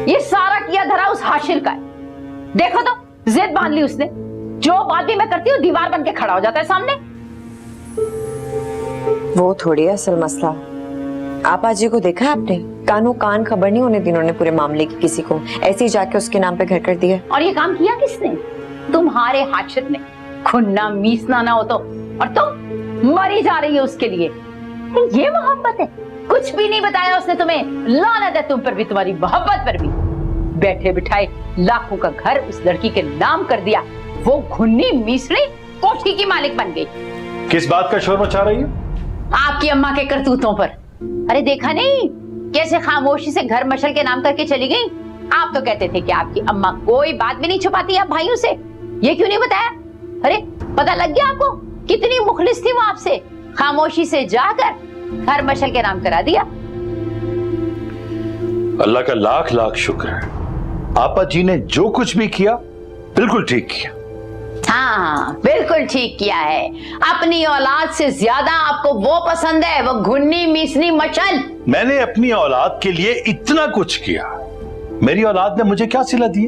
ये सारा किया धरा उस हाशिर का है। देखो तो जिद बांध ली उसने, जो बात भी मैं करती हूँ दीवार बन के खड़ा हो जाता है सामने। वो थोड़ी है असल मसला। आपा जी को देखा है आपने? कानों कान खबर नहीं होने दी उन्होंने पूरे मामले की किसी को, ऐसे ही जाके उसके नाम पे घर कर दिया। और ये काम किया किसने? तुम्हारे हाशिर ने। खुन्ना मीसना ना हो तो, और तुम मरी जा रही हो उसके लिए। ये मोहब्बत है? कुछ भी नहीं बताया उसने तुम्हें। लानत है तुम पर भी, तुम्हारी मोहब्बत पर भी। बैठे बिठाए लाखों का घर उस लड़की के नाम कर दिया, वो घुन्नी मीसड़ी कोठी की मालिक बन गई। किस बात का शोर मचा रही है? आपकी अम्मा के करतूतों पर। अरे देखा नहीं कैसे खामोशी से घर मशल के नाम करके चली गई? आप तो कहते थे कि आपकी अम्मा कोई बात भी नहीं छुपाती आप भाइयों से, ये क्यों नहीं बताया? अरे पता लग गया आपको कितनी मुखलिस थी वो आपसे। खामोशी से जाकर घर मशल के नाम करा दिया। अल्लाह का लाख लाख शुक्र है, आपा जी ने जो कुछ भी किया बिल्कुल ठीक किया। हाँ बिल्कुल ठीक किया है। अपनी औलाद से ज्यादा आपको वो पसंद है, वो घुन्नी मीसनी मचल। मैंने अपनी औलाद के लिए इतना कुछ किया, मेरी औलाद ने मुझे क्या सिला दी?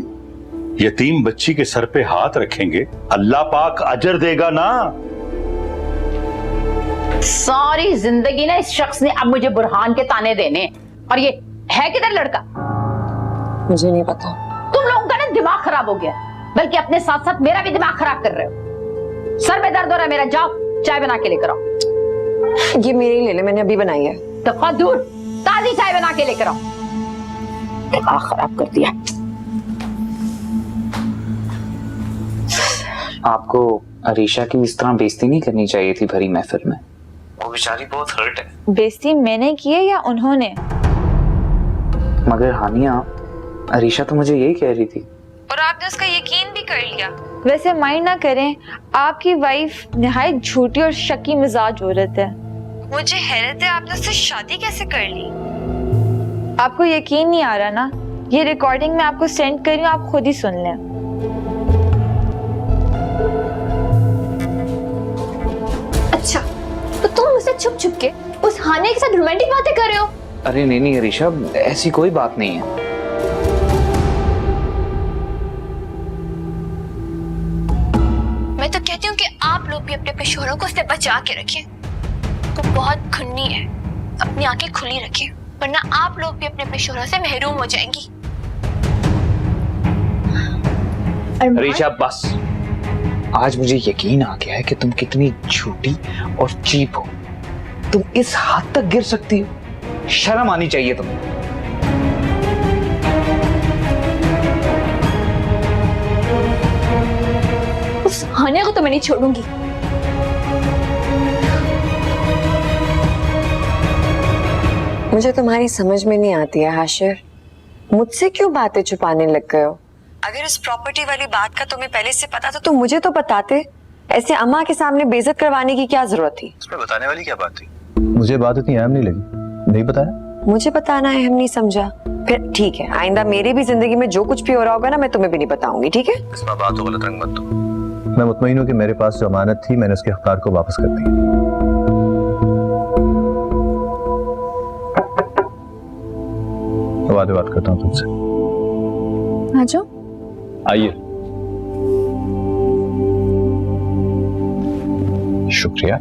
यतीम बच्ची के सर पे हाथ रखेंगे, अल्लाह पाक अजर देगा ना। सारी जिंदगी ना इस शख्स ने अब मुझे बुरहान के ताने देने। और ये है किधर लड़का? मुझे नहीं पता। तुम लोगों का ना दिमाग खराब हो गया, बल्कि अपने साथ साथ मेरा भी दिमाग खराब कर रहे हो। सर में दर्द हो रहा है मेरा, जाओ चाय बना के लेकर आओ। ये मेरे ही ले ले, मैंने अभी बनाई है। तो दूर ताजी चाय बना के लेकर आओ। दिमाग खराब कर दिया। आपको अरीशा की इस तरह बेइज्जती नहीं करनी चाहिए थी भरी महफिल में। वो बेचारी बहुत हर्ट है। बेइज्जती मैंने की है या उन्होंने? मगर हानिया, अरीशा तो मुझे यही कह रही थी। और आपने उसका यकीन भी कर लिया। वैसे माइंड ना करें, आपकी वाइफ निहायत झूठी और शकी मिजाज औरत है। मुझे हैरत है आपने उससे शादी कैसे कर ली। आपको यकीन नहीं आ रहा ना? ये रिकॉर्डिंग मैं आपको सेंड कर रही हूँ, आप खुद ही सुन लें। अच्छा, तो तुम मुझसे छुप छुप के उस हानिया के साथ रोमांटिक बातें कर रहे हो? अरे नहीं अरीशा, ऐसी कोई बात नहीं है। मैं तो कहती हूँ कि आप लोग भी अपने अपने शोहरों को उससे बचा के रखें। वो बहुत खुन्नी है, अपनी आंखें खुली रखें, वरना आप लोग भी अपने अपने शोहरों से महरूम हो जाएंगी। अरीशा बस, आज मुझे यकीन आ गया है कि तुम कितनी झूठी और चीप हो। तुम इस हद तक गिर सकती हो, शर्म आनी चाहिए तुम्हें। उस हानिया को तो मैं नहीं छोड़ूंगी। मुझे तुम्हारी समझ में नहीं आती है हाशिर, मुझसे क्यों बातें छुपाने लग गए हो? अगर इस प्रॉपर्टी वाली बात का तुम्हें पहले से पता था तो मुझे तो बताते। ऐसे अम्मा के सामने बेइज्जत करवाने की क्या जरूरत थी? उसमें बताने वाली क्या बात थी? मुझे बात इतनी अहम नहीं लगी, नहीं बताया। मुझे बताना अहम नहीं समझा? फिर ठीक है, आइंदा मेरी भी जिंदगी में जो कुछ भी हो रहा होगा ना, मैं तुम्हें भी नहीं बताऊंगी, ठीक है? इसमें बात हो गलत रंग मत दो। मैं मुतमईन हूँ कि मेरे पास जो अमानत थी मैंने उसके हक़दार को वापस कर दी। बात करता हूँ तुमसे। आ जाओ। आइए। शुक्रिया।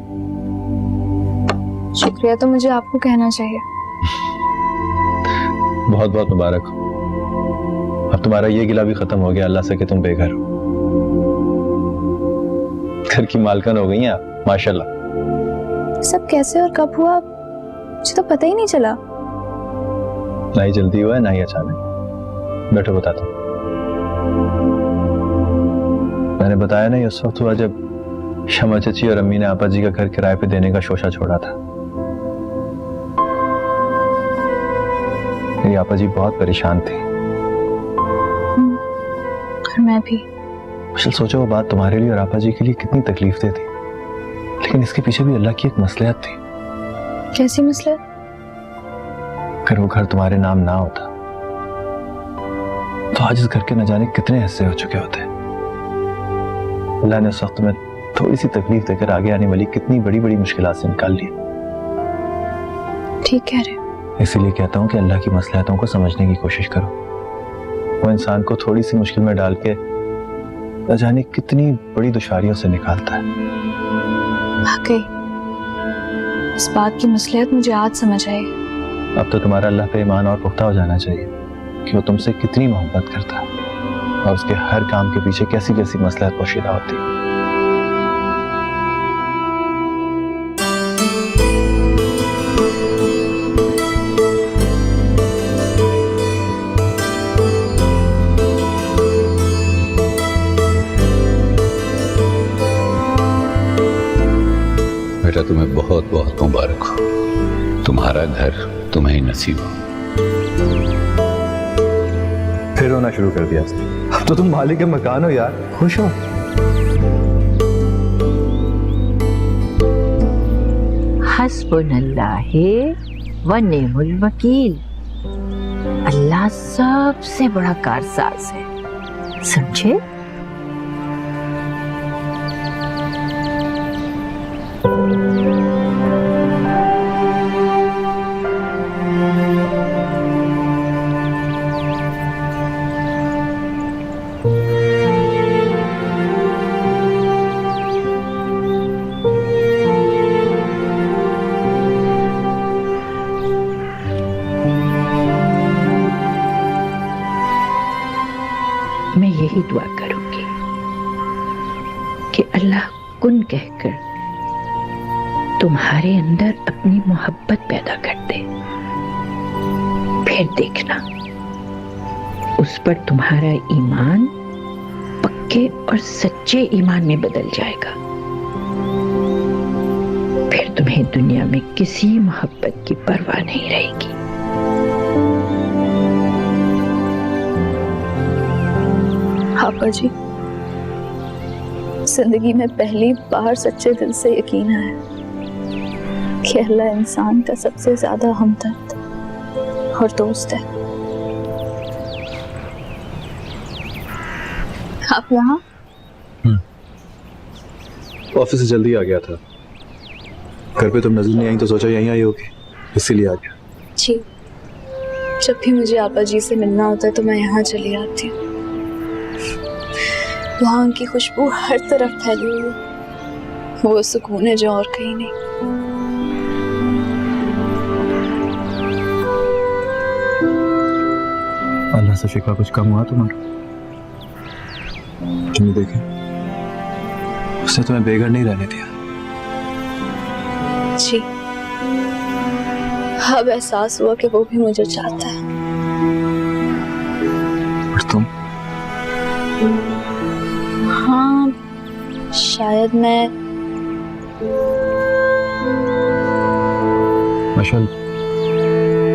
शुक्रिया तो मुझे आपको कहना चाहिए। बहुत बहुत मुबारक। अब तुम्हारा ये गिला भी खत्म हो गया अल्लाह से कि तुम बेघर हो। घर की मालकिन हो गई हैं आप, माशाल्लाह। सब कैसे और कब हुआ मुझे तो पता ही नहीं चला। ना ही जल्दी हुआ है ना ही अचानक। बैठो बताता हूँ। मैंने बताया नहीं उस वक्त हुआ जब शमा चची और अम्मी ने आपा जी का घर किराए पे देने का शोशा छोड़ा था। मेरी आपा जी बहुत परेशान थी। और मैं भी। मुश्किल सोचो वो बात तुम्हारे लिए और आपा जी के लिए कितनी तकलीफ दे थी, लेकिन इसके पीछे भी अल्लाह की एक मसलहत थी। कैसी मसलहत? अगर वो घर तुम्हारे नाम ना होता तो आज इस घर के न जाने कितने हिस्से हो चुके होते। अल्लाह ने उस वक्त में थोड़ी सी तकलीफ देकर आगे आने वाली कितनी बड़ी बड़ी मुश्किलात से निकाल ली। ठीक कह रहे हो। इसीलिए कहता हूँ कि अल्लाह की मसलहतों को समझने की कोशिश करो। वो इंसान को थोड़ी सी मुश्किल में डाल के न जाने कितनी बड़ी दुश्वारियों से निकालता है। वाकई इस बात की मसलियत मुझे आज समझ आई। अब तो तुम्हारा अल्लाह पे ईमान और पुख्ता हो जाना चाहिए कि वो तुमसे कितनी मोहब्बत करता है और उसके हर काम के पीछे कैसी कैसी मसलहत पोशीदा होती है। बेटा तुम्हें बहुत बहुत मुबारक हो, तुम्हारा घर तुम्हें ही नसीब हो। फिर रोना शुरू कर दिया। अब तो तुम मालिक के मकान हो यार, खुश हो। हस्बुनल्लाहि व निअमुल वकील। अल्लाह सबसे बड़ा कारसाज है, समझे? मैं यही दुआ करूंगी कि अल्लाह कुन कहकर तुम्हारे अंदर अपनी मोहब्बत पैदा कर दे। फिर देखना उस पर तुम्हारा ईमान पक्के और सच्चे ईमान में बदल जाएगा। फिर तुम्हें दुनिया में किसी मोहब्बत की परवाह नहीं रहेगी। पापा जी, जिंदगी में पहली बार सच्चे दिल से यकीन आया कि अल्लाह इंसान का सबसे ज्यादा हमदर्द और दोस्त है। आप यहाँ? ऑफिस से जल्दी आ गया था, घर पे तुम नजर नहीं आई तो सोचा यहीं आई होगी, इसीलिए आ गया। जी, जब भी मुझे आपा जी से मिलना होता है तो मैं यहाँ चली आती हूँ। वहाँ उनकी खुशबू हर तरफ फैली हुई है, वो सुकून है जो और कहीं नहीं। अल्लाह से शिकवा कुछ कम हुआ तुम्हारा? तुमने देखा, उसने तुम्हें बेघर नहीं रहने दिया। जी, अब एहसास हुआ कि वो भी मुझे चाहता है। और तुम? हाँ, शायद मैं माशाअल्लाह,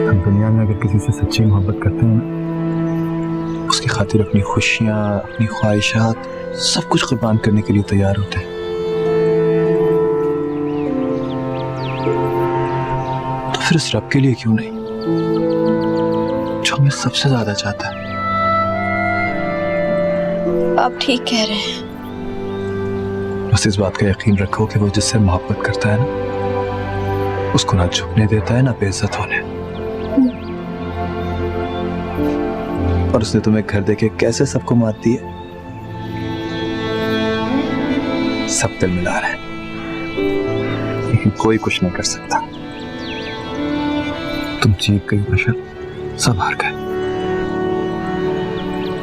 हम दुनिया में अगर किसी से सच्ची मोहब्बत करते हैं ना, उसकी खातिर अपनी खुशियाँ, अपनी ख्वाहिशात सब कुछ कुर्बान करने के लिए तैयार होते हैं। तो फिर उस रब के लिए क्यों नहीं जो हमें सबसे ज्यादा चाहता है? आप ठीक कह रहे हैं। बस इस बात का यकीन रखो कि वो जिससे मोहब्बत करता है ना, उसको ना झुकने देता है ना बेइज्जत होने। और उसने तुम्हें घर देके कैसे सबको मात दी है, सब दिल मिला रहे हैं, लेकिन कोई कुछ नहीं कर सकता। तुम जीत गई बशर, सब हार गए।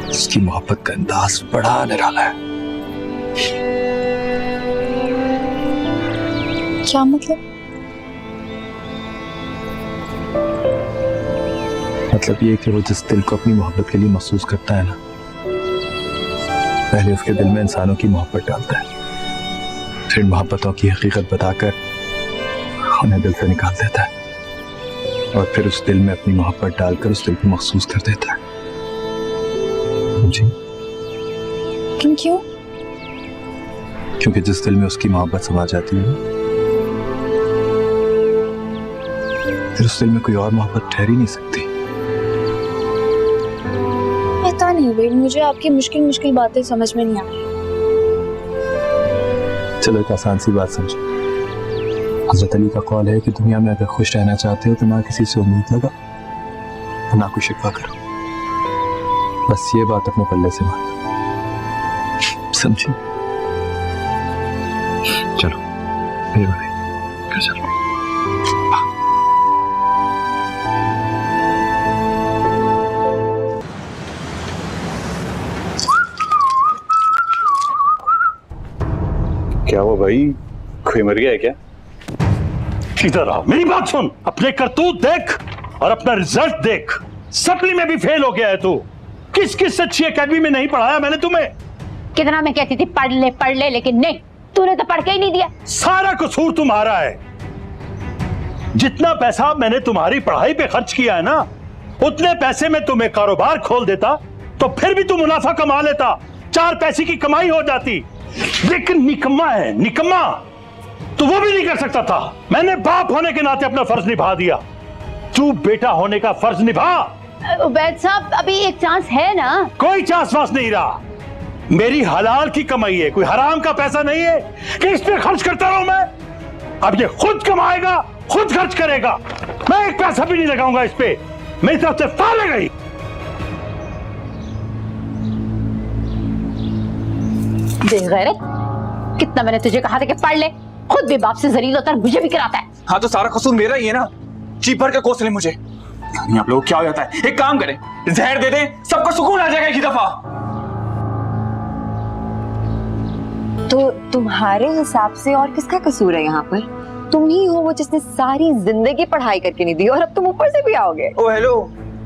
उसकी मोहब्बत का अंदाज बड़ा निराला है। क्या मतलब? मतलब ये कि वो जिस दिल को अपनी मोहब्बत के लिए महसूस करता है ना, पहले उसके दिल में इंसानों की मोहब्बत डालता है, फिर मोहब्बतों की हकीकत बताकर उन्हें दिल से निकाल देता है, और फिर उस दिल में अपनी मोहब्बत डालकर उस दिल को महसूस कर देता है। जी, लेकिन क्यों? क्योंकि जिस दिल में उसकी मोहब्बत समा जाती है, फिर उस दिल में कोई और मोहब्बत ठहर ही नहीं सकती। पता नहीं भाई, मुझे आपकी मुश्किल मुश्किल बातें समझ में नहीं आ रही। चलो एक आसान सी बात समझो। हजरत अली का कौल है कि दुनिया में अगर खुश रहना चाहते हो तो ना किसी से उम्मीद लगाओ, ना कोई शिकवा करो। बस ये बात अपने पल्ले से मान, समझी? चलो मेरे भाई घर चलो। क्या हुआ भाई, कोई मर गया है क्या? इधर आ, मेरी बात सुन। अपने करतूत देख और अपना रिजल्ट देख। सप्ली में भी फेल हो गया है तू। किस किस अच्छी एकेडमी में नहीं पढ़ाया मैंने तुम्हें। कितना मैं कहती थी पढ़ ले, लेकिन नहीं, तूने तो पढ़ के ही नहीं दिया। सारा कसूर तुम्हारा है। जितना पैसा मैंने तुम्हारी पढ़ाई पे खर्च किया है ना, उतने पैसे में तुम्हें कारोबार खोल देता तो फिर भी तू मुनाफा कमा लेता, 4 पैसे की कमाई हो जाती। लेकिन निकम्मा है, निकम्मा। तो वो भी नहीं कर सकता था। मैंने बाप होने के नाते अपना फर्ज निभा दिया, तू बेटा होने का फर्ज निभा। उबैद साहब, अभी एक चांस है ना? कोई चांस वास नहीं रहा। मेरी हलाल की कमाई है, कोई हराम का पैसा नहीं है कि इस पे खर्च करता रहूं मैं। अब ये खुद कमाएगा, खुद खर्च करेगा। मैं एक पैसा भी नहीं लगाऊंगा इस पे। मेरी तरफ से फाले गई। बेगैरत, कितना मैंने तुझे कहा था कि पढ़ ले, खुद भी बाप से जलील होता है, मुझे भी कराता है। हाँ तो सारा कसूर मेरा ही है ना। चीपर का कोर्स ले मुझे। आप लोग क्या हो जाता है, एक काम करें, जहर दे दें, सबको सुकून आ जाएगा एक ही दफा। तो तुम्हारे हिसाब से और किसका कसूर है यहाँ पर? तुम ही हो वो जिसने सारी जिंदगी पढ़ाई करके नहीं दी और अब तुम ऊपर से भी आओगे। ओ हेलो,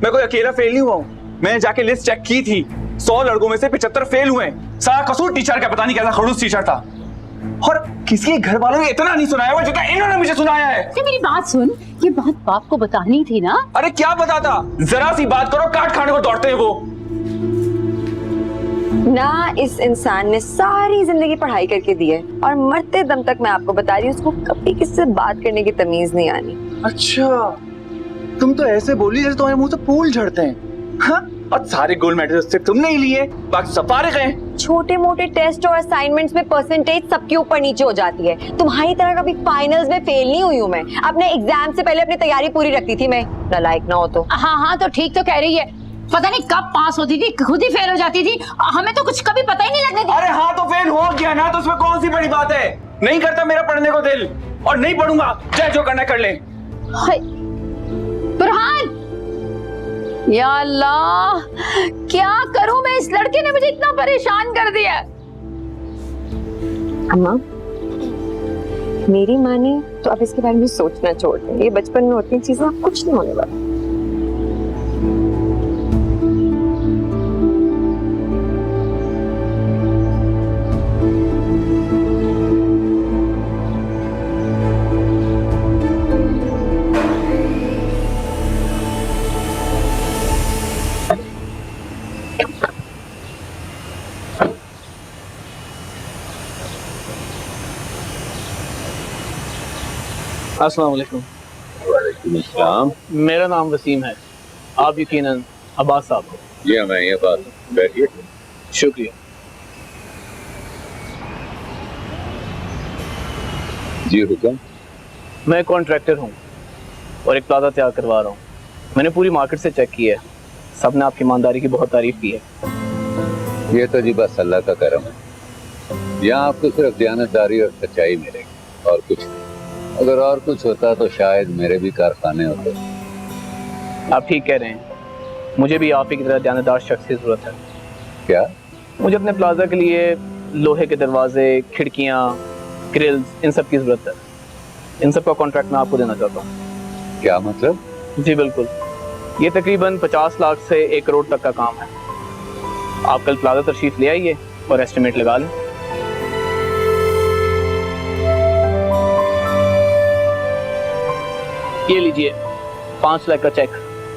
मैं कोई अकेला फेल नहीं हुआ हूँ। मैंने जाके लिस्ट चेक की थी, 100 लड़कों में से 75 फेल हुए। सारा कसूर टीचर का, पता नहीं कैसा खड़ूस टीचर था। और किसी घर वालों ने इतना नहीं सुनाया हुआ जितना इन्होंने मुझे सुनाया है। मेरी बात सुन, ये बात बाप को बतानी थी ना। अरे क्या बताता, जरा सी बात करो काट खाने को दौड़ते हैं वो। ना इस इंसान ने सारी जिंदगी पढ़ाई करके दी है और मरते दम तक मैं आपको बता रही हूँ उसको कभी किससे बात करने की तमीज नहीं आनी। अच्छा, तुम तो ऐसे बोली जैसे तुम्हारे मुंह से फूल झड़ते हैं। हाँ? और सारे गोल्ड मेडल सिर्फ तुमने ही लिए, बाकी सब फारिग हैं। छोटे मोटे टेस्ट और असाइनमेंट्स में परसेंटेज सबके ऊपर नीचे हो जाती है। तुम्हारी तरह कभी फाइनल्स में फेल नहीं हुई हूँ मैं। अपने एग्जाम से पहले अपनी तैयारी पूरी रखती थी मैं, नालायक ना हो तो। हाँ तो ठीक तो कह रही है। पता नहीं कब पास होती थी, खुद ही फेल हो जाती थी, हमें तो कुछ कभी पता ही नहीं लगने दिया। अरे हाँ तो फेल हो गया ना, तो उसमें कौन सी बड़ी बात है। नहीं करता मेरा पढ़ने को दिल, और नहीं पढ़ूंगा, चाहे जो करना कर ले। बुरहान, या अल्लाह, क्या करूं मैं? इस लड़के ने मुझे इतना परेशान कर दिया। अम्मा, मेरी माने तो अब इसके बारे में सोचना छोड़ दें। ये बचपन में होती चीजें, अब कुछ नहीं होने वाला। अस्सलाम वालेकुम। वालेकुम अस्सलाम। मेरा नाम वसीम है, आप यकीनन अब्बास साहब हो। जी मैं ये बात, बैठिए। शुक्रिया। जी हुक्म। मैं कॉन्ट्रैक्टर हूँ और एक प्लाजा तैयार करवा रहा हूँ। मैंने पूरी मार्केट से चेक किया है, सब ने आपकी ईमानदारी की बहुत तारीफ की है। ये तो जी बस अल्लाह का करम है। यहाँ आपको सिर्फ दयानतदारी और सच्चाई मिलेगी और कुछ नहीं। अगर और कुछ होता तो शायद मेरे भी कारखाने होते। आप ठीक कह रहे हैं, मुझे भी आप ही की तरह दयानतदार शख्स की जरूरत है। क्या? मुझे अपने प्लाजा के लिए लोहे के दरवाजे, खिड़कियाँ, ग्रिल्स, इन सब की जरूरत है। इन सब का कॉन्ट्रैक्ट मैं आपको देना चाहता हूँ। क्या मतलब? जी बिल्कुल, ये तकरीबन 50 लाख से 1 करोड़ तक का काम है। आप कल प्लाजा तशरीफ ले आइए और एस्टिमेट लगा लें। ये लीजिए 5 लाख का चेक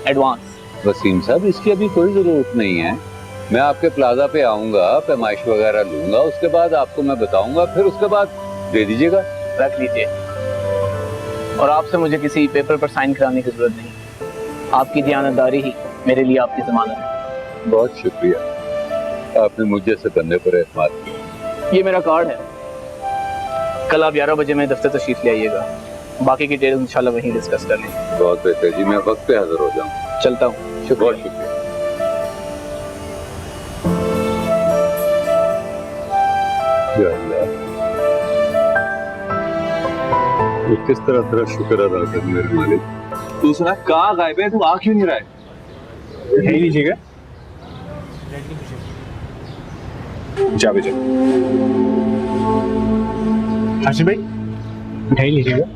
एडवांस। वसीम साहब, इसकी अभी कोई जरूरत नहीं है। मैं आपके प्लाजा पे आऊंगा, पैमाइश वगैरह लूंगा, उसके बाद आपको मैं बताऊंगा, फिर उसके बाद दे दीजिएगा। रख लीजिए। और आपसे मुझे किसी पेपर पर साइन कराने की जरूरत नहीं। आपकी दयानतदारी ही मेरे लिए आपकी जमानत है। बहुत शुक्रिया, आपने मुझे से बंदे पर एतमाद किया। ये मेरा कार्ड है, कल आप 11 बजे में दफ्तर तशरीफ ले आइएगा। बाकी की डिटेल्स इंशाल्लाह वहीं डिस्कस कर लेंगे। बहुत बेहतर जी, मैं वक्त पे हाजिर हो जाऊँ। चलता हूँ। बहुत शुक्रिया। या अल्लाह, ये किस तरह तेरा शुक्र अदा कर मेरे मालिक। तू सुना कहाँ गायब है? तू आ क्यों नहीं रहा है? नहीं लीजिएगा जा बेटा। हाशिर भाई मिठाई लीजिएगा।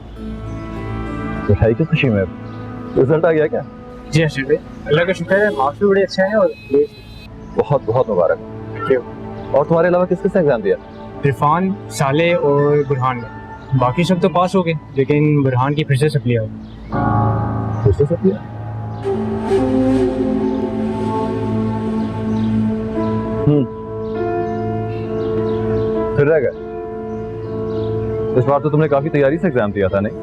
मिठाई की खुशी में रिजल्ट आ गया क्या? जी हाशिर भाई, अल्लाह का शुक्र है, मार्क्स भी बड़े अच्छे हैं और बहुत बहुत मुबारक। और तुम्हारे अलावा किस किस ने एग्जाम दिया? इरफान, साले और बुरहान ने। बाकी सब तो पास हो गए, लेकिन बुरहान की फिर से सप्ली आई। फिर से सब दिया? फिर रह गए। इस बार तो तुमने काफी तैयारी से एग्जाम दिया था, नहीं?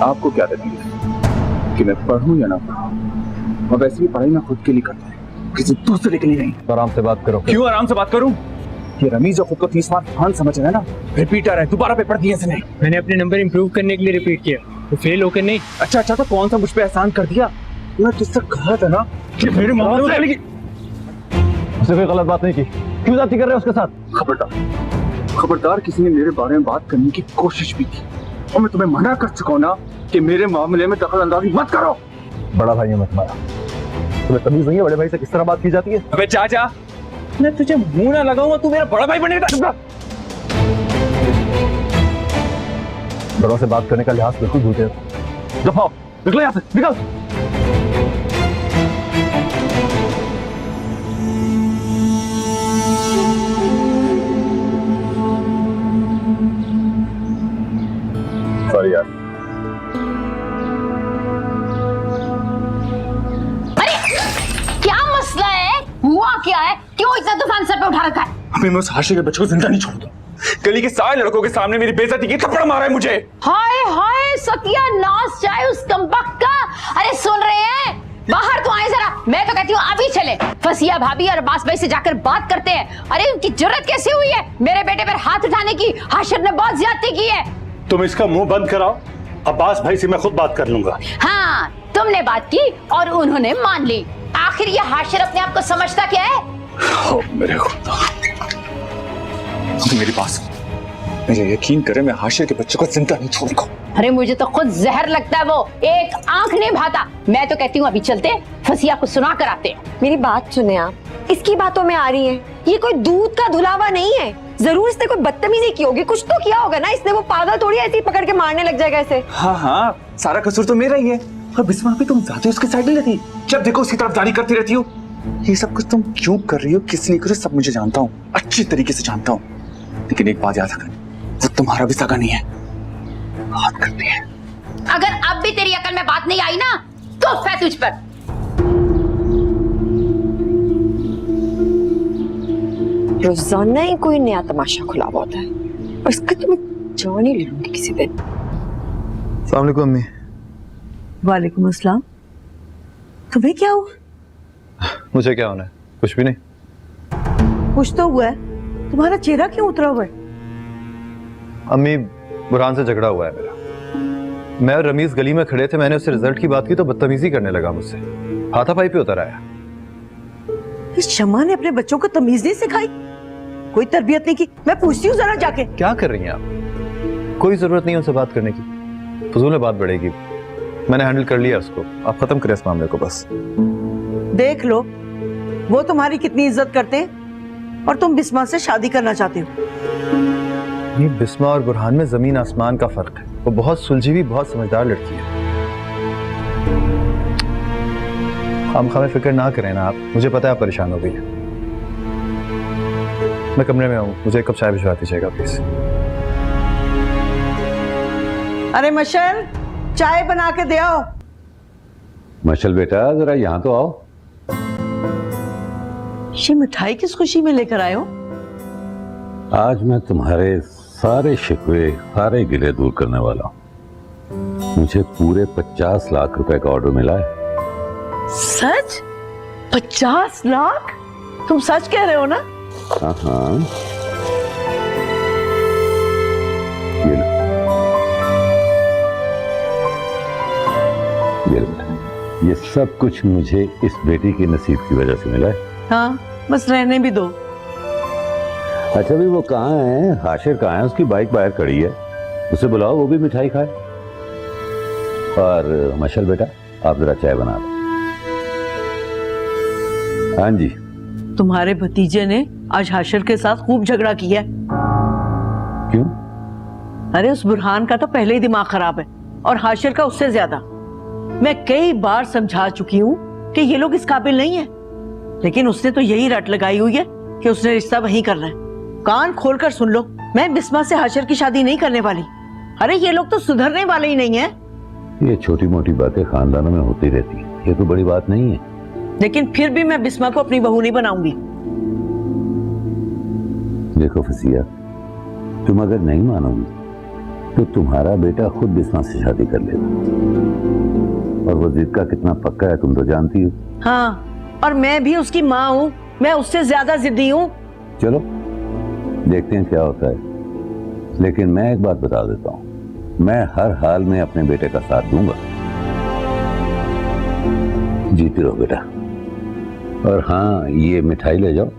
आपको क्या तकलीफ है कि मैं पढ़ूं या ना पढ़ूं? और वैसे भी पढ़ाई मैं खुद के लिए करता हूँ, किसी दूसरे के लिए नहीं। तो आराम से बात करो। क्यों आराम से बात करूं? ये रमीज जो खुद को 30 मार्क फान समझ रहा है ना, रिपीटर है, दोबारा पेपर दिए इसने। मैंने अपने नंबर इंप्रूव करने के लिए रिपीट किया, तो फेल होकर नहीं। अच्छा तो कौन सा मुझ पे एहसान कर दिया? मैं तुझसे कहा था ना कि मेरे मामले में उसने कोई गलत बात नहीं की, क्यों जाती कर रहे हो उसके साथ? खबरदार किसी ने मेरे बारे में बात करने की कोशिश भी की, और मैं तुम्हें मना कर चुका हूं ना कि मेरे मामले में दखल अंदाजी मत करो। बड़ा भाई है मैं तुम्हारा, तुम्हें तमीज नहीं है बड़े भाई से किस तरह बात की जाती है? अबे चाचा, मैं तुझे मुंह ना लगाऊंगा, तू मेरा बड़ा भाई बनेगा। बड़ों से बात करने का लिहाज बिल्कुल भूल गए। दफा निकलो यहाँ से, निकल। सॉरी यार। अरे क्या मसला है? हुआ क्या है? क्यों इतना तूफान सर पे उठा रखा है? अभी मैं उस हाशिर के बच्चे को जिंदा नहीं छोड़ूंगा। गली के सारे लड़कों के सामने मेरी बेइज्जती की, थप्पड़ मारा है मुझे। हाय हाय, सत्यानाश जाए उस कमबख्त का। अरे सुन रहे हैं? बाहर तो आए जरा, मैं तो कहती हूँ अभी चले। फसिया भाभी और अब्बास भाई से जाकर बात करते हैं। अरे उनकी जुर्रत कैसे हुई है मेरे बेटे पर हाथ उठाने की? हाशिर ने बहुत ज्यादती की है। तुम इसका मुंह बंद कराओ, अब्बास भाई से मैं खुद बात कर लूंगा। हाँ, तुमने बात की और उन्होंने मान ली। आखिर ये हाशिर अपने आप को समझता क्या है? मेरे खुदा, मेरी बात सुन, मुझे यकीन करे मैं हाशिर के बच्चे को जिंदा नहीं छोड़ूंगा। अरे मुझे तो खुद जहर लगता है, वो एक आंख नहीं भाता। मैं तो कहती हूँ अभी चलते, फसिया को सुना कर आते हैं। मेरी बात सुने आप, इसकी बातों में आ रही है। ये कोई दूध का धुलावा नहीं है। जरूर इसने कोई बदतमीजी की होगी, कुछ तो किया होगा ना इसने। वो पागल थोड़ी ऐसे ही पकड़ के मारने लग जाएगा ऐसे। हाँ, सारा कसूर तो मेरा ही है। और बिस्मा भी तुम ज्यादा उसके साइड नहीं लेती, जब देखो उसकी तरफदारी करती रहती हो। ये सब कुछ तुम क्यों कर रही हो, किस लिए कर रही हो, सब मुझे जानता हूँ, अच्छी तरीके से जानता हूँ। लेकिन एक बात याद रखना, वो तुम्हारा भी सगा नहीं है, बात करती है। अगर अब भी तेरी अकल में बात नहीं आई ना तो फै तुझ पर। रोजाना ही कोई नया तमाशा खुला हुआ होता है, और इसका तो मैं जान ही ले लूंगी किसी दिन। अस्सलाम वालेकुम अम्मी। वालेकुम अस्सलाम। तुम्हें क्या हुआ? मुझे क्या होना है? कुछ भी नहीं। कुछ तो हुआ है, तुम्हारा चेहरा क्यों उतरा हुआ है? अम्मी, बुरहान से झगड़ा हुआ है मेरा। मैं और रमीज गली में खड़े थे, मैंने उससे रिजल्ट की बात की तो बदतमीजी करने लगा मुझसे, हाथापाई पे उतर आया। इस शम्मा ने अपने बच्चों को तमीज नहीं सिखाई, कोई तरबियत नहीं की? मैं पूछती हूँ जरा जाके। क्या कर रही हैं आप? कोई जरूरत नहीं है उनसे बात करने की, फजूल में बात बढ़ेगी। मैंने हैंडल कर लिया उसको, आप खत्म करें इस मामले को बस। देख लो, वो तुम्हारी कितनी इज्जत करते हैं और तुम बिस्मा से शादी करना चाहते हो। ये बिस्मा और बुरहान में जमीन आसमान का फर्क है। वो बहुत सुलझी हुई, बहुत समझदार लड़की है। हम खामे फिक्र ना करें ना आप, मुझे पता है आप परेशान हो गई है। मैं कमरे में हूँ, मुझे एक कप चाय भिजवा दीजिएगा प्लीज। अरे मशल, चाय बना के दे आओ। मशल बेटा, जरा यहाँ तो आओ। ये मिठाई किस खुशी में लेकर आए हो? आज मैं तुम्हारे सारे शिकवे, सारे गिले दूर करने वाला हूँ। मुझे पूरे 50 लाख रुपए का ऑर्डर मिला है। सच? 50 लाख? तुम सच कह रहे हो ना? हाँ हाँ, ये लो। ये लो बेटा, ये सब कुछ मुझे इस बेटी के नसीब की वजह से मिला है। हाँ, बस रहने भी दो। अच्छा भी वो कहाँ है? हाशिर कहाँ है? उसकी बाइक बाहर खड़ी है, उसे बुलाओ, वो भी मिठाई खाए। और मशल बेटा, आप जरा चाय बना दो। हाँ जी। तुम्हारे भतीजे ने आज हाशिर के साथ खूब झगड़ा किया। क्यों? अरे उस बुरहान का तो पहले ही दिमाग खराब है और हाशिर का उससे ज्यादा। मैं कई बार समझा चुकी हूँ कि ये लोग इस काबिल नहीं है, लेकिन उसने तो यही रट लगाई हुई है कि उसने रिश्ता वहीं करना है। कान खोलकर सुन लो, मैं बिस्मा से हाशिर की शादी नहीं करने वाली। अरे ये लोग तो सुधरने वाले ही नहीं है। ये छोटी मोटी बातें खानदानों में होती रहती है, ये तो बड़ी बात नहीं है। लेकिन फिर भी मैं बिस्मा को अपनी बहू नहीं बनाऊंगी। देखो फसिया, तुम अगर नहीं मानोगी तो तुम्हारा बेटा खुद बिस्मा से शादी कर लेगा, और वो जिद का कितना पक्का है तुम तो जानती हो। हाँ, और मैं भी उसकी माँ हूँ, मैं उससे ज्यादा जिद्दी हूँ। चलो देखते हैं क्या होता है, लेकिन मैं एक बात बता देता हूँ, मैं हर हाल में अपने बेटे का साथ दूंगा। जीती रहो बेटा। और हाँ, ये मिठाई ले जाओ,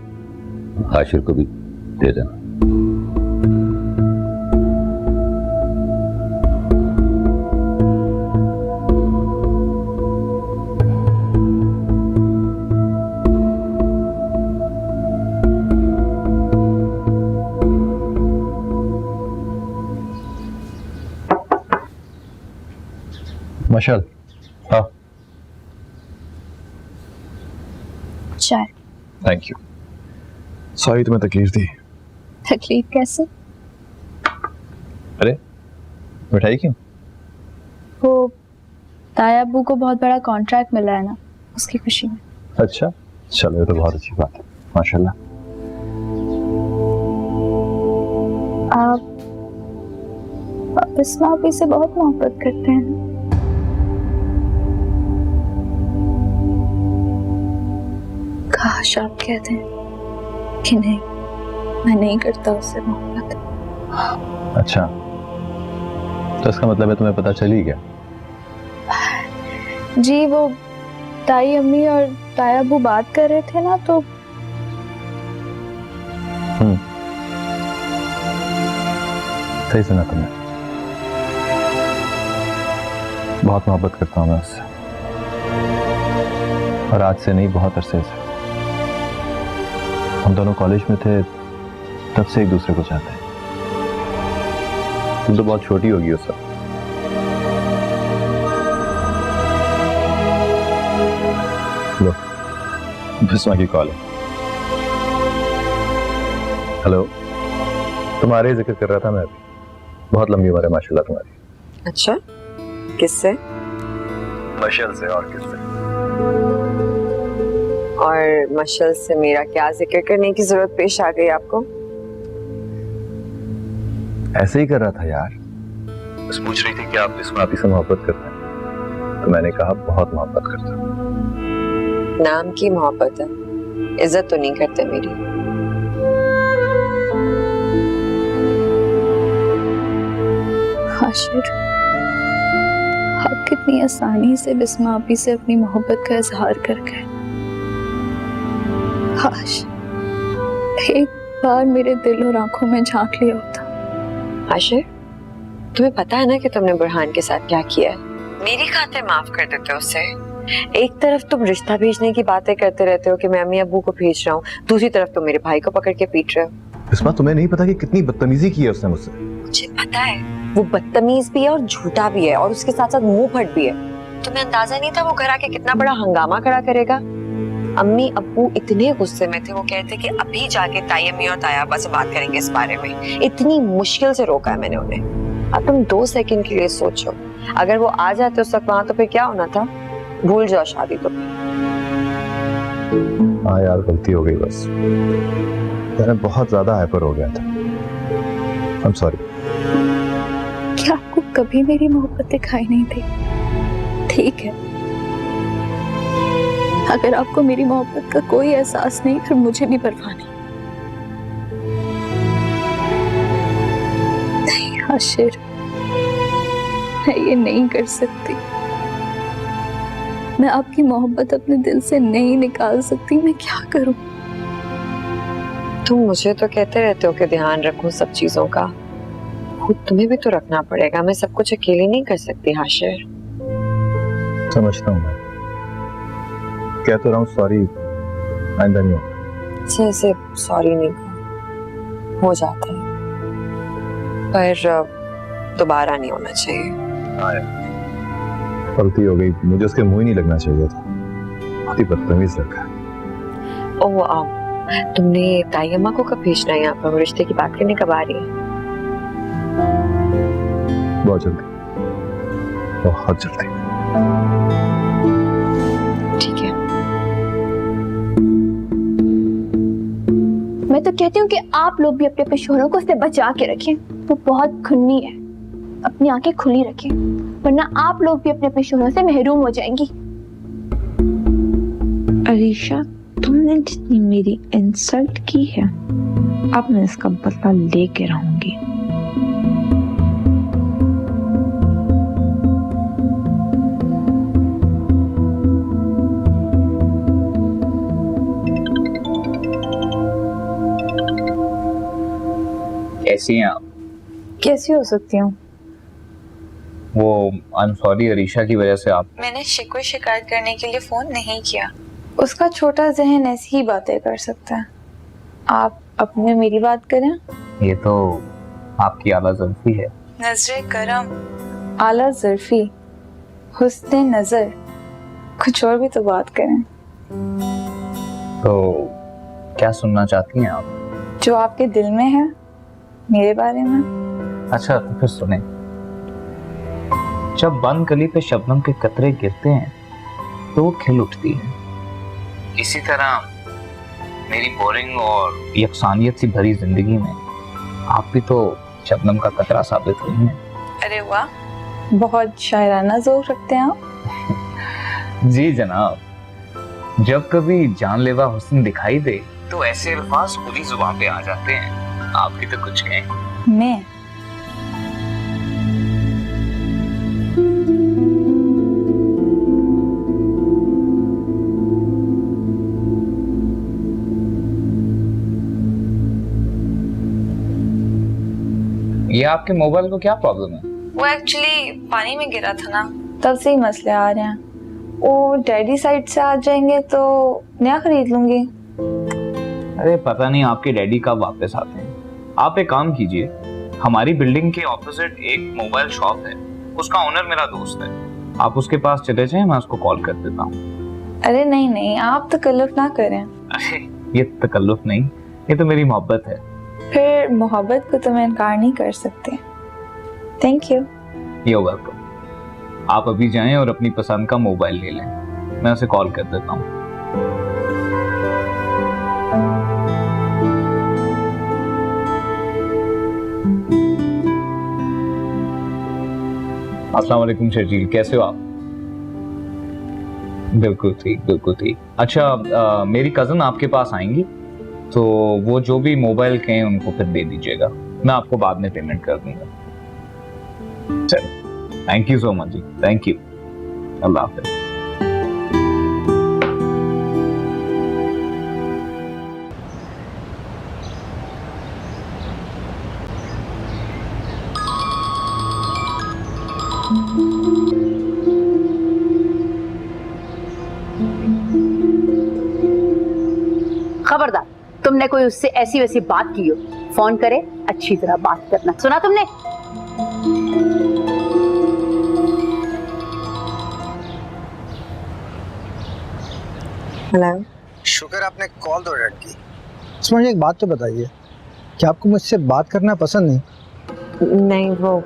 हाशिर को भी दे देना। मशल, हाँ चाय। Thank you. सॉरी तुम्हें तकलीफ दी। तकलीफ कैसे? अरे मिठाई क्यों? वो ताया अब्बू को बहुत बड़ा कॉन्ट्रैक्ट मिला है ना, उसकी खुशी में। अच्छा चलो, ये तो बहुत अच्छी बात है, माशाल्लाह। आप बिस्मा अभी से बहुत मोहब्बत करते हैं ना? काश आप कहते हैं कि नहीं, मैं नहीं करता उससे मोहब्बत। अच्छा, तो इसका मतलब है तुम्हें पता चल ही गया? जी, वो ताई अम्मी और ताया अब्बू बात कर रहे थे ना, तो सही सुना तुमने। बहुत मोहब्बत करता हूँ मैं उससे, और आज से नहीं, बहुत अरसे से। हम दोनों कॉलेज में थे तब से एक दूसरे को चाहते हैं। तुम तो बहुत छोटी होगी उस वक्त। लो, बिस्मा की कॉल है। हेलो, तुम्हारे जिक्र कर रहा था मैं अभी। बहुत लंबी उम्र है माशाल्लाह तुम्हारी। अच्छा, किससे? मशल से। और किससे? और मशल से मेरा क्या जिक्र करने की जरूरत पेश आ गई आपको? ऐसे ही कर रहा था यार। बस पूछ रही थी कि आप बिस्मा आपी से मोहब्बत करते हैं, तो मैंने कहा बहुत मोहब्बत करता हूँ। नाम की मोहब्बत है, इज्जत तो नहीं करते मेरी। हाशिर, आप कितनी आसानी से बिस्मा आपी से अपनी मोहब्बत का इजहार कर गए। काश एक बार मेरे दिल और आंखों में झांक लिया होता। हाशिर, तुम्हें पता है ना कि तुमने बुरहान के साथ क्या किया है? मेरी खातिर माफ कर देते हो उसे। एक तरफ तुम रिश्ता भेजने की बातें करते रहते हो कि मैं अम्मी अब्बू को भेज रहा हूँ, दूसरी तरफ तुम मेरे भाई को पकड़ के पीट रहे हो। बिस्मा, तुम्हें नहीं पता कि कितनी बदतमीजी की है उसने मुझसे? मुझे पता है, वो बदतमीज भी है और झूठा भी है, और उसके साथ साथ मुंह फट भी है। तुम्हें अंदाजा नहीं था वो घर आके कितना बड़ा हंगामा खड़ा करेगा। अम्मी अब्बू इतने गुस्से में थे, वो कहते कि अभी जाके ताई अम्मी और ताया अब्बा से बात करेंगे इस बारे में। इतनी मुश्किल से रोका है मैंने उन्हें। अब तुम 2 सेकंड के लिए सोचो, अगर वो आ जाते उस वक्त वहां, तो फिर क्या होना था? भूल जाओ शादी तो। हाँ यार, गलती हो गई बस। मैंने बहुत ज्यादा हाइपर हो गया था। I am sorry. क्या आपको कभी मेरी मोहब्बत दिखाई नहीं दी? ठीक है, अगर आपको मेरी मोहब्बत का कोई एहसास नहीं, फिर मुझे भी परवाह नहीं। नहीं हाशिर, मैं ये नहीं कर सकती। मैं आपकी मोहब्बत अपने दिल से नहीं निकाल सकती। मैं क्या करूं? तुम मुझे तो कहते रहते हो कि ध्यान रखो सब चीजों का, खुद तुम्हें भी तो रखना पड़ेगा। मैं सब कुछ अकेले नहीं कर सकती हाशिर। समझता हूँ मैं, कह तो रहा हूँ सॉरी, आइंदा नहीं होगा। ऐसे सॉरी नहीं हो जाता है, पर दोबारा नहीं होना चाहिए। गलती हो गई, मुझे उसके मुंह ही नहीं लगना चाहिए था, बहुत ही बदतमीज लड़का। ओह तुमने ताई अम्मा को कब भेजना है यहाँ पर? रिश्ते की बात करने कब आ रही है? बहुत जल्दी, बहुत जल्दी। ठीक है। मैं तो कहती हूँ कि आप लोग भी अपने शोहरों को उससे बचा के रखें। वो बहुत खुन्नी है, अपनी आंखें खुली रखें, वरना आप लोग भी अपने शोहरों से महरूम हो जाएंगी। अरीशा, तुमने जितनी मेरी इंसल्ट की है, अब मैं इसका बदला लेके रहूंगी। कैसी हैं आप? कैसी हो सकती हूँ? वो आई एम सॉरी अरीशा की वजह से आप। मैंने शिकवे शिकायत करने के लिए फोन नहीं किया। उसका छोटा जहन ऐसी ही बातें कर सकता है। आप अपने मेरी बात करें। ये तो आपकी आला ज़ुल्फ़ी है। नजरे करम, आला ज़ुल्फ़ी, हुस्ने नजर, कुछ और भी तो बात करें। तो क्या सुनना चाहती हैं आप? जो आपके दिल में है मेरे बारे में। अच्छा तो फिर सुने। जब बंद गली पे शबनम के कतरे गिरते हैं तो वो खिल उठती है। इसी तरह मेरी बोरिंग और यकसानियत सी भरी जिंदगी में आप भी तो शबनम का कतरा साबित हुई हैं। अरे वाह, बहुत शायराना ज़ौक़ रखते हैं आप। जी जनाब, जब कभी जानलेवा हुस्न दिखाई दे तो ऐसे अल्फाज पूरी जुबान पे आ जाते हैं। आप भी तो कुछ कहें। मैं ये आपके मोबाइल को क्या प्रॉब्लम है? वो एक्चुअली पानी में गिरा था ना, तब से ही मसले आ रहे हैं। वो डैडी साइड से आ जाएंगे तो नया खरीद लूंगी। अरे पता नहीं आपके डैडी कब वापस आते हैं। आप एक काम कीजिए, हमारी बिल्डिंग के ऑपोजिट एक मोबाइल शॉप है, उसका ओनर मेरा दोस्त है, आप उसके पास चले जाएं, मैं उसको कॉल कर देता हूँ। अरे नहीं नहीं, आप तकल्लुफ ना करें। अरे ये तकल्लुफ नहीं, ये तो मेरी मोहब्बत है। फिर मोहब्बत को तो मैं इनकार नहीं कर सकती। Thank you. You're welcome। आप अभी जाएं और अपनी पसंद का मोबाइल ले लें, मैं उसे कॉल कर देता हूँ। अस्सलाम वालेकुम शर्जील, कैसे हो आप? बिल्कुल ठीक, बिल्कुल ठीक। अच्छा मेरी कज़न आपके पास आएंगी तो वो जो भी मोबाइल कहें उनको फिर दे दीजिएगा, मैं आपको बाद में पेमेंट कर दूंगा। चलो, थैंक यू सो मच जी, थैंक यू। अल्लाह हाफ़िज़। खबरदार, तुमने कोई उससे ऐसी वैसी बात की हो, फोन करे अच्छी तरह बात करना। सुना तुमने? हेलो। शुक्र आपने कॉल तो अटेंड की। मुझे एक बात तो बताइए, क्या आपको मुझसे बात करना पसंद नहीं? नहीं, वो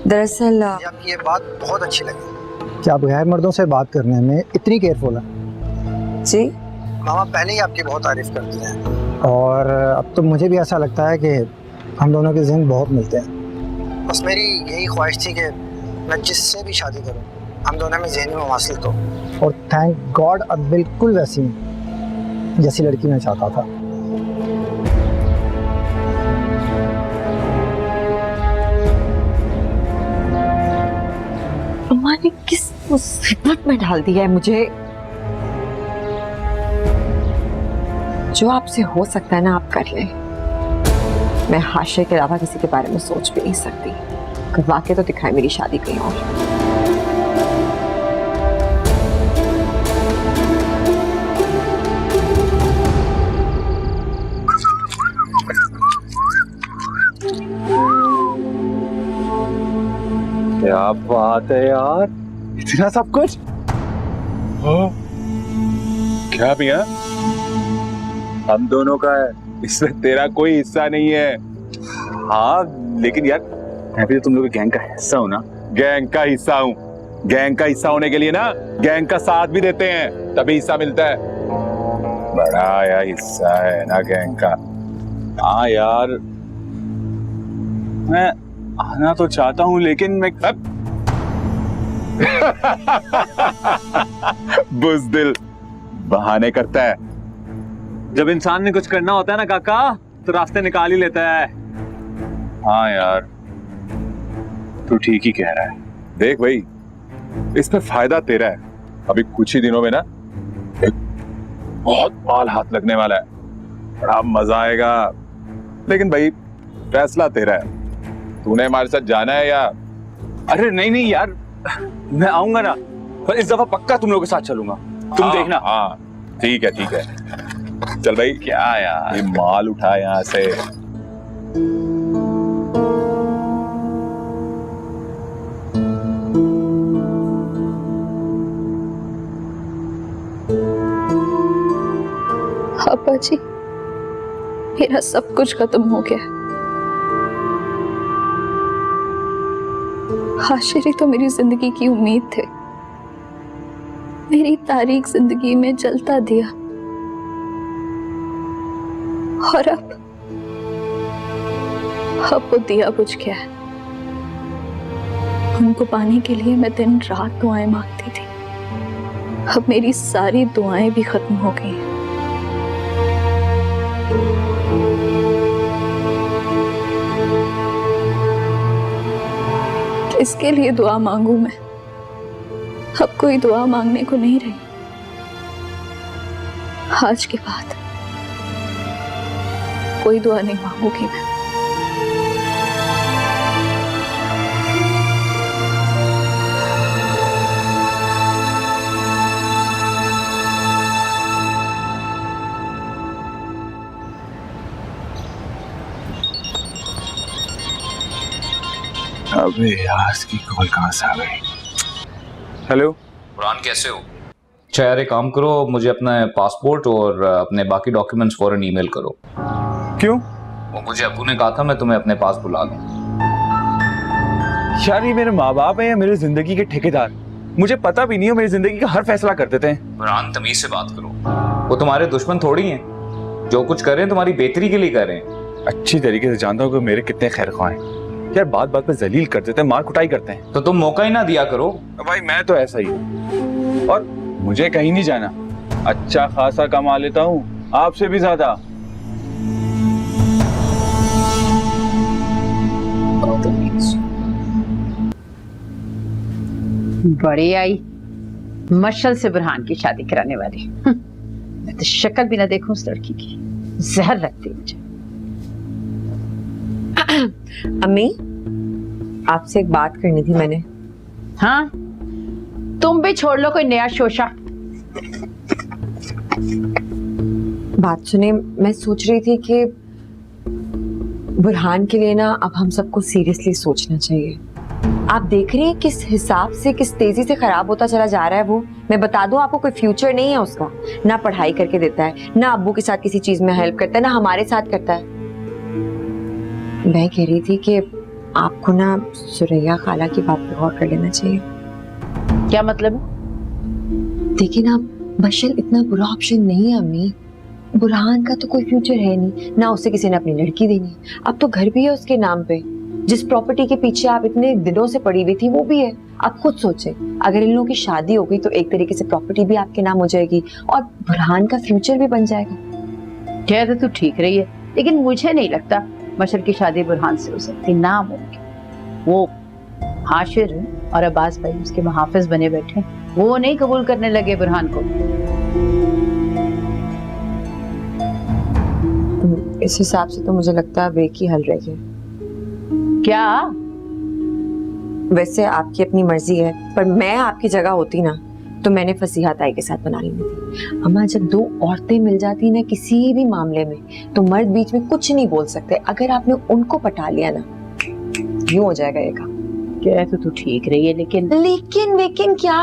दरअसल आपकी ये बात बहुत अच्छी लगी कि आप गैर मर्दों से बात करने में इतनी केयरफुल हैं। जी, मामा पहले ही आपकी बहुत तारीफ करती हैं और अब तो मुझे भी ऐसा लगता है कि हम दोनों के ज़हन बहुत मिलते हैं। बस मेरी यही ख्वाहिश थी कि मैं जिससे भी शादी करूं हम दोनों में ज़हनी मवासिलत हो, और थैंक गॉड अब बिल्कुल वैसी जैसी लड़की मैं चाहता था। अम्मा ने किस मुसीबत में डाल दिया है मुझे। जो आपसे हो सकता है ना आप कर लें। मैं हाशिर के अलावा किसी के बारे में सोच भी नहीं सकती। करवा के तो दिखाए मेरी शादी कहीं और। क्या बात है यार, इतना सब कुछ। क्या भैया, हम दोनों का है, इसमें तेरा कोई हिस्सा नहीं है। हाँ लेकिन यार मैं भी तो तुम लोग गैंग का हिस्सा हूं ना। गैंग का हिस्सा हूँ, गैंग का हिस्सा होने के लिए ना गैंग का साथ भी देते हैं, तभी हिस्सा मिलता है। बड़ा यार हिस्सा है ना गैंग का। हाँ यार मैं आना तो चाहता हूँ लेकिन मैं बुज़दिल बहाने करता है। जब इंसान ने कुछ करना होता है ना काका, तो रास्ते निकाल ही लेता है। हाँ यार तू ठीक ही कह रहा है। देख भाई, इसमें फायदा तेरा है। अभी कुछ ही दिनों में ना एक बहुत माल हाथ लगने वाला है, बड़ा मजा आएगा। लेकिन भाई फैसला तेरा है, तूने हमारे साथ जाना है या? अरे नहीं नहीं यार, मैं आऊंगा ना, पर इस दफा पक्का तुम लोगों के साथ चलूंगा, तुम देखना। हाँ ठीक है ठीक है, चल भाई। क्या यार, ये माल उठा यहाँ से। पापा जी, मेरा सब कुछ खत्म हो गया। हाशिर ही तो मेरी जिंदगी की उम्मीद थे, मेरी तारीख जिंदगी में जलता दिया। और अब वो दिया बुझ गया है। उनको पाने के लिए मैं दिन रात दुआएं मांगती थी, अब मेरी सारी दुआएं भी खत्म हो गई हैं। इसके लिए दुआ मांगू मैं? अब कोई दुआ मांगने को नहीं रही। आज के बाद कोई दुआ नहीं मांगूंगी मैं। अबे यार इसकी कॉल कहाँ से आ गई? हेलो बुरहान, कैसे हो? अच्छा यार, एक काम करो, मुझे अपना पासपोर्ट और अपने बाकी डॉक्यूमेंट्स फौरन ईमेल करो। क्यों? वो मुझे अबू ने कहा था मैं तुम्हें अपने पास बुला लूं। यार ये मेरे माँ बाप हैं या मेरी जिंदगी के ठेकेदार? मुझे पता भी नहीं है, मेरी जिंदगी का हर फैसला कर देते हैं। बुरहान, तमीज से बात करो, वो तुम्हारे दुश्मन थोड़ी हैं। जो कुछ कर रहे हैं तुम्हारी बेहतरी के लिए कर रहे हैं। अच्छी तरीके से जानता हूँ कि मेरे कितने खैर ख्वाह हैं। यार बात बात पे जलील कर देते हैं, मार कुटाई करते हैं। तो तुम मौका ही ना दिया करो। भाई मैं तो ऐसा ही हूँ, और मुझे कहीं नहीं जाना, अच्छा खासा कमा लेता हूँ, आपसे भी ज्यादा। बड़ी आई मशल से बुरहान की शादी कराने वाली। मैं तो शक्ल भी ना देखूं उस लड़की की, जहर लगती मुझे। अम्मी, आपसे एक बात करनी थी मैंने। हाँ, तुम भी छोड़ लो कोई नया शोशा। बात सुने, मैं सोच रही थी कि बुरहान के लिए ना अब हम सबको सीरियसली सोचना चाहिए। आप देख रही हैं किस हिसाब से, किस तेजी से खराब होता चला जा रहा है वो। मैं बता दूं आपको, कोई फ्यूचर नहीं है उसका। ना पढ़ाई करके देता है, ना अब्बू के साथ किसी चीज में हेल्प करता है, ना हमारे साथ करता है। मैं कह रही थी कि आपको ना सुरैया खाला की बात पे गौर कर लेना चाहिए। क्या मतलब? देखिए ना, बशर इतना बुरा ऑप्शन नहीं है अम्मी। बुरहान का तो कोई फ्यूचर है नहीं, ना उससे किसी ने अपनी लड़की देनी। अब तो घर भी है उसके नाम पे, जिस प्रॉपर्टी के पीछे आप इतने दिनों से पड़ी हुई थी वो भी है। आप खुद सोचें, अगर इन लोगों की शादी हो गई तो एक तरीके से प्रॉपर्टी भी आपके नाम हो जाएगी और बुरहान का फ्यूचर भी बन जाएगा। कह तो तू ठीक रही है, लेकिन मुझे नहीं लगता मशर की शादी बुरहान से हो सकती। ना मुमकिन। वो हाशिर है और अब्बास भाई उसके मुहाफिज बने बैठे, वो नहीं कबूल करने लगे बुरहान को। इस हिसाब से तो मुझे लगता है अब एक ही हल रह गया। क्या? वैसे आपकी अपनी मर्जी है, पर मैं आपकी जगह होती ना तो मैंने फसीहा ताई के साथ बना ली थी। अम्मा, जब दो औरतें मिल जाती ना किसी भी मामले में तो मर्द बीच में कुछ नहीं बोल सकते। अगर आपने उनको पटा लिया ना, यूं हो जाएगा ये काम। कह तो तू ठीक रही है, लेकिन लेकिन क्या?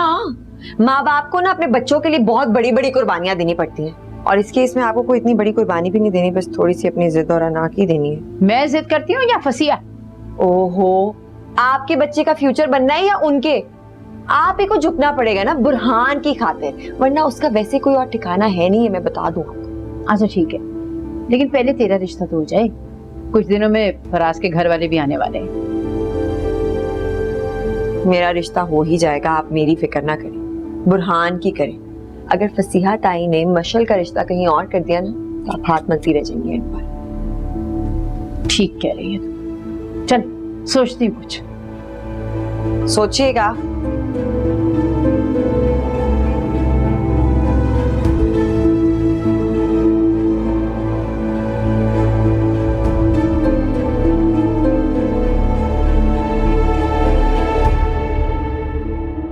माँ बाप को ना अपने बच्चों के लिए बहुत बड़ी बड़ी कुर्बानियां देनी पड़ती हैं, और इस केस में आपको कोई इतनी बड़ी कुर्बानी भी नहीं देनी, बस थोड़ी सी अपनी जिद और अना की देनी है। मैं जिद करती हूँ या फसिया? ओहो, आपके बच्चे का फ्यूचर बनना है या उनके? आप ही को झुकना पड़ेगा ना बुरहान की खातिर, वरना उसका वैसे कोई और ठिकाना है नहीं है, मैं बता दूं आपको। अच्छा ठीक है, लेकिन पहले तेरा रिश्ता तो हो जाए। कुछ दिनों में फराज के घर वाले भी आने वाले हैं। मेरा रिश्ता हो ही जाएगा, आप मेरी फिक्र ना करें, बुरहान की करें। अगर फसीहा ताई ने मशल का रिश्ता कहीं और कर दिया ना तो आप हाथ मलती रह जाएंगे इन पर। ठीक कह रही है, चल सोचती हूँ कुछ। सोचिएगा।